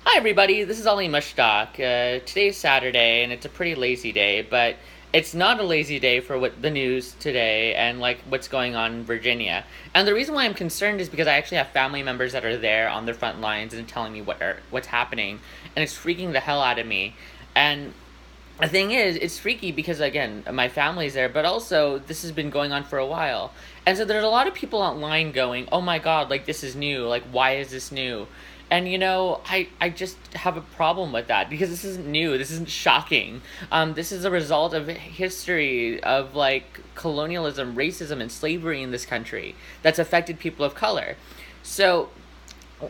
Hi everybody, this is Ali Mushtak. Today's Saturday and it's a pretty lazy day, but it's not a lazy day for what the news today and like what's going on in Virginia. And the reason why I'm concerned is because I actually have family members that are there on the front lines and telling me what's happening, and it's freaking the hell out of me. And the thing is, it's freaky because again, my family's there, but also this has been going on for a while. And so there's a lot of people online going, "Oh my god, like this is new. Like why is this new?" And I just have a problem with that because this isn't new. This isn't shocking. This is a result of history of like colonialism, racism, and slavery in this country that's affected people of color. So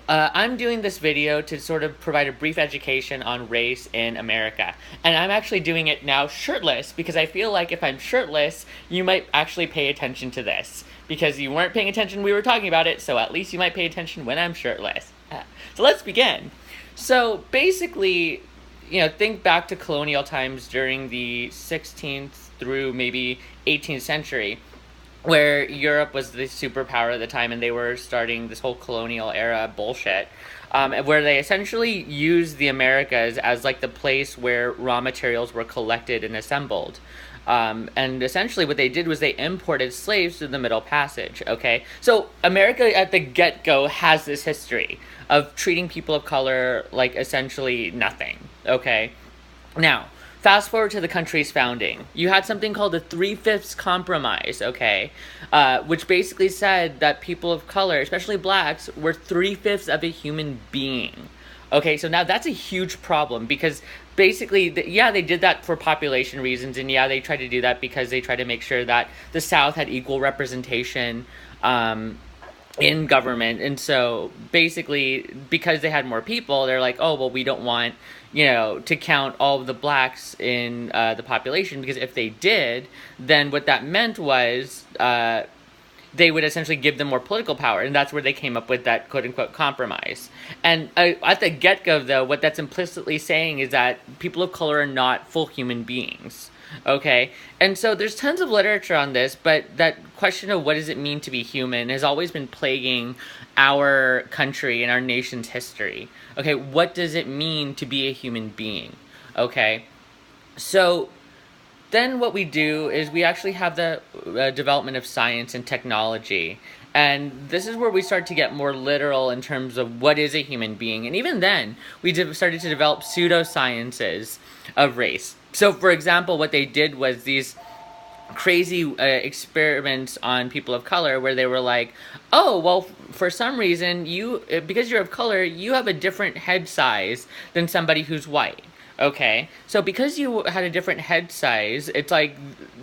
I'm doing this video to sort of provide a brief education on race in America. And I'm actually doing it now shirtless because I feel like if I'm shirtless, you might actually pay attention to this. Because you weren't paying attention when we were talking about it, so at least you might pay attention when I'm shirtless. So let's begin. So basically, think back to colonial times during the 16th through maybe 18th century, where Europe was the superpower at the time and they were starting this whole colonial era bullshit, where they essentially used the Americas as like the place where raw materials were collected and assembled. And essentially what they did was they imported slaves through the Middle Passage, okay? So America at the get-go has this history of treating people of color like essentially nothing, okay? Now, fast forward to the country's founding. You had something called the Three-Fifths Compromise, okay? Which basically said that people of color, especially blacks, were three-fifths of a human being. Okay, so now that's a huge problem because basically, they did that for population reasons, and yeah, they tried to do that because they tried to make sure that the South had equal representation in government. And so basically, because they had more people, they're like, oh, well, we don't want, to count all of the blacks in the population, because if they did, then what that meant was they would essentially give them more political power, and that's where they came up with that quote-unquote compromise. And at the get-go, though, what that's implicitly saying is that people of color are not full human beings, okay? And so there's tons of literature on this, but that question of what does it mean to be human has always been plaguing our country and our nation's history. Okay, what does it mean to be a human being? Okay, so then what we do is we actually have the development of science and technology. And this is where we start to get more literal in terms of what is a human being. And even then, we started to develop pseudosciences of race. So, for example, what they did was these crazy experiments on people of color where they were like, oh, well, for some reason, because you're of color, you have a different head size than somebody who's white. Okay, so because you had a different head size, it's like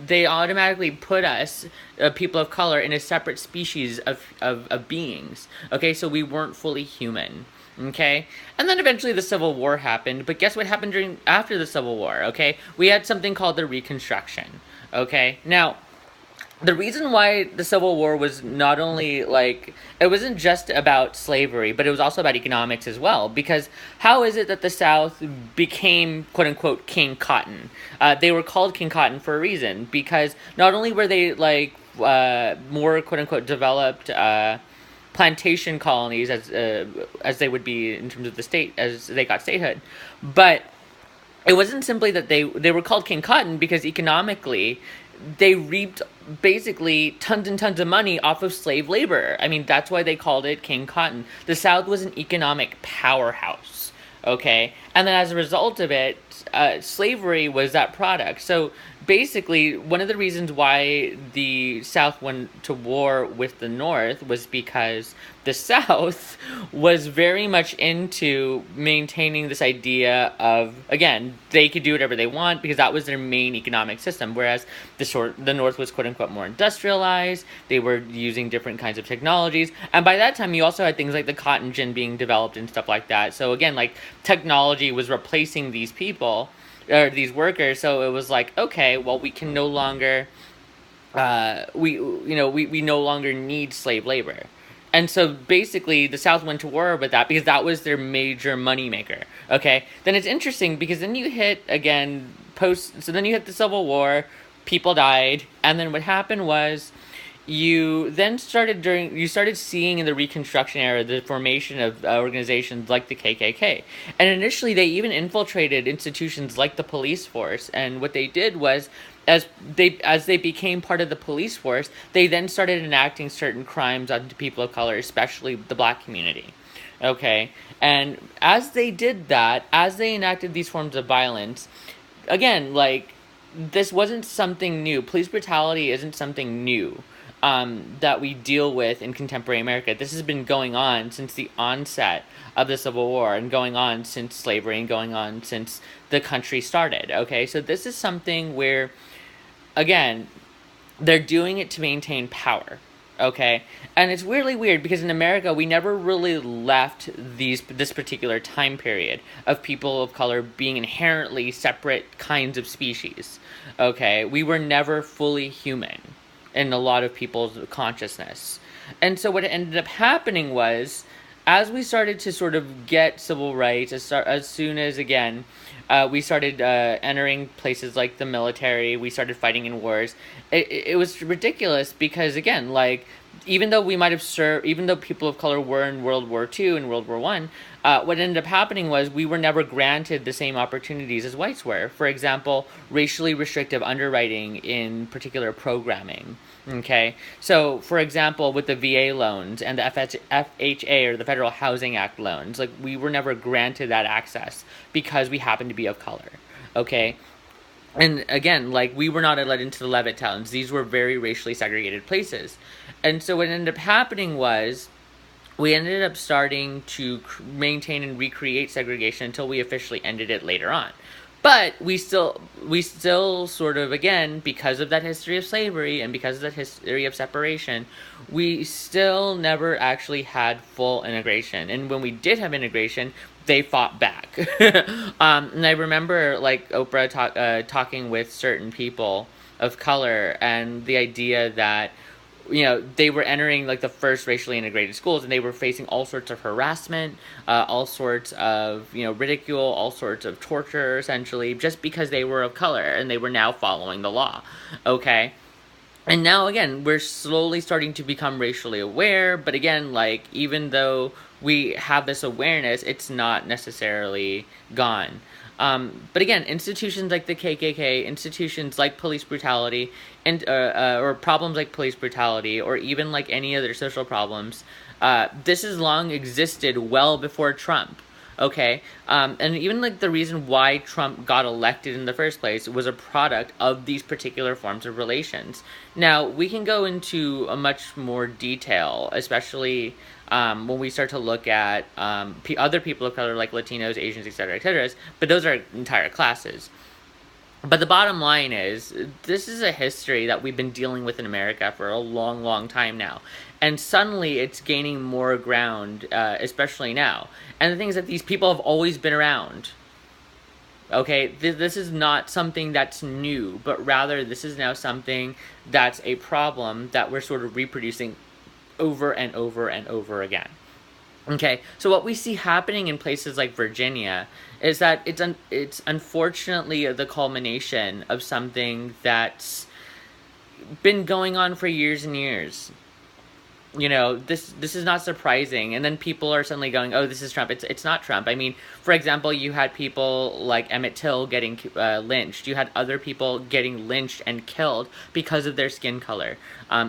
they automatically put us, people of color, in a separate species of beings. Okay, so we weren't fully human. Okay, and then eventually the Civil War happened, but guess what happened after the Civil War? Okay, we had something called the Reconstruction. Okay, now the reason why the Civil War was not only it wasn't just about slavery, but it was also about economics as well. Because how is it that the South became, quote unquote, King Cotton? They were called King Cotton for a reason, because not only were they more, quote unquote, developed plantation colonies as they would be in terms of the state as they got statehood, but it wasn't simply that they were called King Cotton because economically they reaped basically tons and tons of money off of slave labor. I mean, that's why they called it King Cotton. The South was an economic powerhouse, okay? And then as a result of it, slavery was that product. So basically, one of the reasons why the South went to war with the North was because the South was very much into maintaining this idea of, again, they could do whatever they want because that was their main economic system, whereas the North was quote-unquote more industrialized. They were using different kinds of technologies, and by that time you also had things like the cotton gin being developed and stuff like that. So again, technology was replacing these people, or these workers, so it was like, okay, well, we can no longer we no longer need slave labor. And so basically the South went to war with that because that was their major moneymaker. Okay, then it's interesting because then you hit again then you hit the Civil War, people died, and then what happened was you started seeing in the Reconstruction era the formation of organizations like the KKK, and initially they even infiltrated institutions like the police force. And what they did was, as they became part of the police force, they then started enacting certain crimes onto people of color, especially the black community. Okay, and as they did that, as they enacted these forms of violence, again, like, this wasn't something new. Police brutality isn't something new that we deal with in contemporary America. This has been going on since the onset of the Civil War, and going on since slavery, and going on since the country started. Okay, so this is something where, again, they're doing it to maintain power. Okay, and it's weirdly weird because in America we never really left this particular time period of people of color being inherently separate kinds of species. Okay, we were never fully human in a lot of people's consciousness. And so what ended up happening was, as we started to sort of get civil rights, as soon as, again, we started entering places like the military, we started fighting in wars. It was ridiculous because, again, like, even though we might have served, even though people of color were in World War II and World War One, what ended up happening was we were never granted the same opportunities as whites were. For example, racially restrictive underwriting in particular programming. Okay, so for example, with the VA loans and the FHA, or the Federal Housing Act loans, like, we were never granted that access because we happened to be of color. Okay, and again, like, we were not let into the Levittowns. These were very racially segregated places. And so what ended up happening was, we ended up starting to maintain and recreate segregation until we officially ended it later on. But we still sort of, again, because of that history of slavery and because of that history of separation, we still never actually had full integration. And when we did have integration, they fought back. And I remember, like, Oprah talking with certain people of color, and the idea that, they were entering, like, the first racially integrated schools, and they were facing all sorts of harassment, all sorts of, ridicule, all sorts of torture, essentially, just because they were of color, and they were now following the law. Okay? And now, again, we're slowly starting to become racially aware, but again, like, even though we have this awareness, it's not necessarily gone. But again, institutions like the KKK, institutions like police brutality, and or problems like police brutality, or even like any other social problems, this has long existed well before Trump. Okay, and even, like, the reason why Trump got elected in the first place was a product of these particular forms of relations. Now, we can go into a much more detail, especially when we start to look at other people of color like Latinos, Asians, etc., etc., but those are entire classes. But the bottom line is, this is a history that we've been dealing with in America for a long, long time now. And suddenly it's gaining more ground, especially now. And the thing is that these people have always been around. Okay, this is not something that's new, but rather this is now something that's a problem that we're sort of reproducing over and over and over again. Okay, so what we see happening in places like Virginia is that it's unfortunately the culmination of something that's been going on for years and years. This is not surprising, and then people are suddenly going, "Oh, this is Trump." It's not Trump. I mean, for example, you had people like Emmett Till getting lynched. You had other people getting lynched and killed because of their skin color.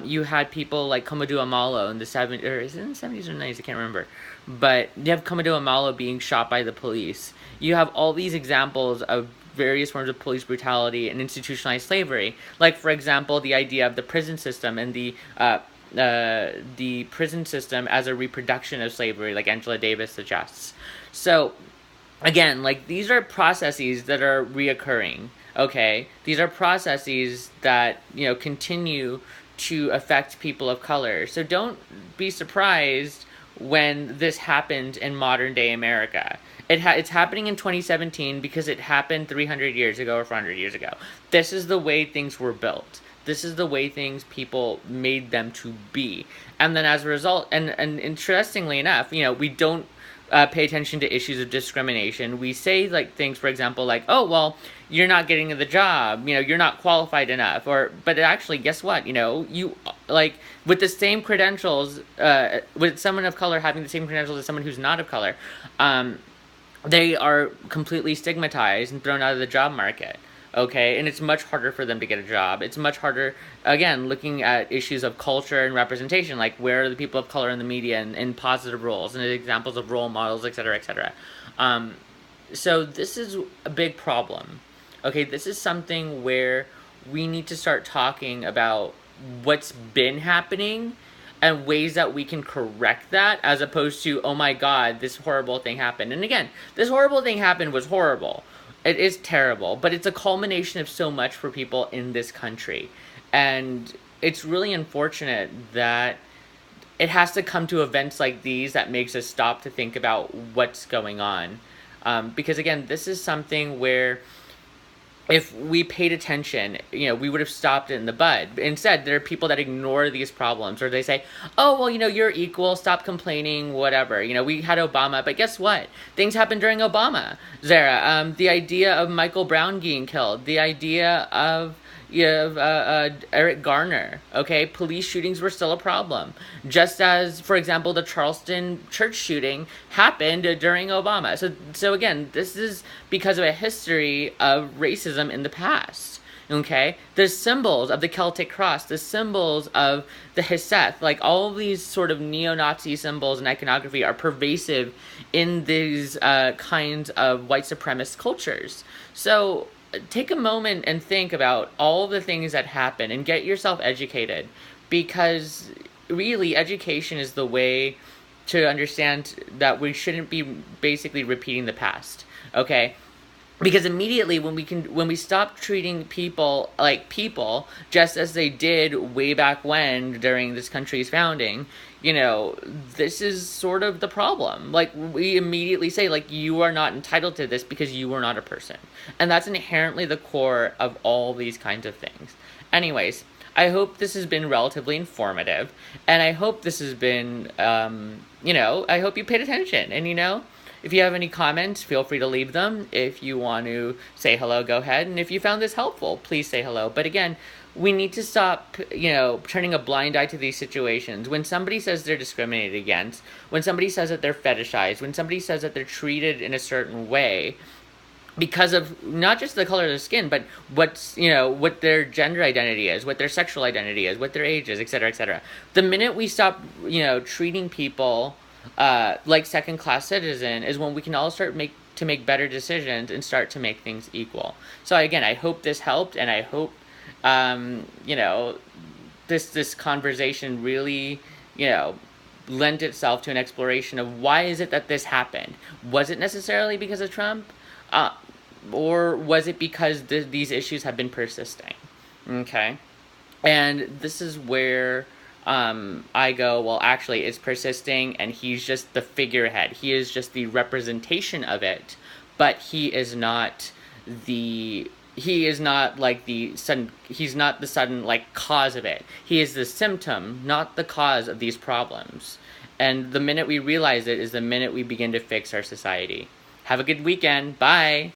You had people like Komodo Amalo in the 70s, or is it in the 70s or 90s? I can't remember. But you have Komodo Amalo being shot by the police. You have all these examples of various forms of police brutality and institutionalized slavery. Like, for example, the idea of the prison system and the prison system as a reproduction of slavery, like Angela Davis suggests. So, again, like, these are processes that are reoccurring, okay? These are processes that, continue to affect people of color. So don't be surprised when this happened in modern-day America. It's happening in 2017 because it happened 300 years ago or 400 years ago. This is the way things were built. This is the way people made them to be. And then as a result, and interestingly enough, we don't pay attention to issues of discrimination. We say like things, for example, like, "Oh, well, you're not getting the job. You're not qualified enough." But actually, guess what? You like with the same credentials, with someone of color having the same credentials as someone who's not of color, they are completely stigmatized and thrown out of the job market. Okay, and it's much harder for them to get a job. It's much harder, again, looking at issues of culture and representation, like where are the people of color in the media and in positive roles and examples of role models, etc., etc. So this is a big problem. Okay, this is something where we need to start talking about what's been happening and ways that we can correct that, as opposed to, oh my god, this horrible thing happened. And again, this horrible thing happened was horrible. It is terrible, but it's a culmination of so much for people in this country. And it's really unfortunate that it has to come to events like these that makes us stop to think about what's going on. Because again, this is something where if we paid attention, we would have stopped it in the bud. Instead, there are people that ignore these problems, or they say, oh, well, you're equal, stop complaining, whatever. We had Obama, but guess what? Things happened during Obama, Zara. The idea of Michael Brown getting killed, the idea of Eric Garner, okay? Police shootings were still a problem. Just as, for example, the Charleston church shooting happened during Obama. So again, this is because of a history of racism in the past, okay? The symbols of the Celtic cross, the symbols of the Heseth, like all of these sort of neo-Nazi symbols and iconography are pervasive in these kinds of white supremacist cultures. So take a moment and think about all the things that happen and get yourself educated, because really education is the way to understand that we shouldn't be basically repeating the past, okay? Because immediately when we stop treating people like people, just as they did way back when during this country's founding, this is sort of the problem. Like, we immediately say, like, you are not entitled to this because you are not a person. And that's inherently the core of all these kinds of things. Anyways, I hope this has been relatively informative, and I hope this has been, I hope you paid attention. And, if you have any comments, feel free to leave them. If you want to say hello, go ahead. And if you found this helpful, please say hello. But again, we need to stop, turning a blind eye to these situations. When somebody says they're discriminated against, when somebody says that they're fetishized, when somebody says that they're treated in a certain way because of not just the color of their skin, but what their gender identity is, what their sexual identity is, what their age is, etc., etc. The minute we stop, treating people like second-class citizen is when we can all start to make better decisions and start to make things equal. So again, I hope this helped, and I hope this conversation really lent itself to an exploration of why is it that this happened. Was it necessarily because of Trump, or was it because these issues have been persisting? Okay, and this is where I go, well, actually, it's persisting, and he's just the figurehead. He is just the representation of it, but he is not the sudden like cause of it. He is the symptom, not the cause of these problems. And the minute we realize it is the minute we begin to fix our society. Have a good weekend. Bye.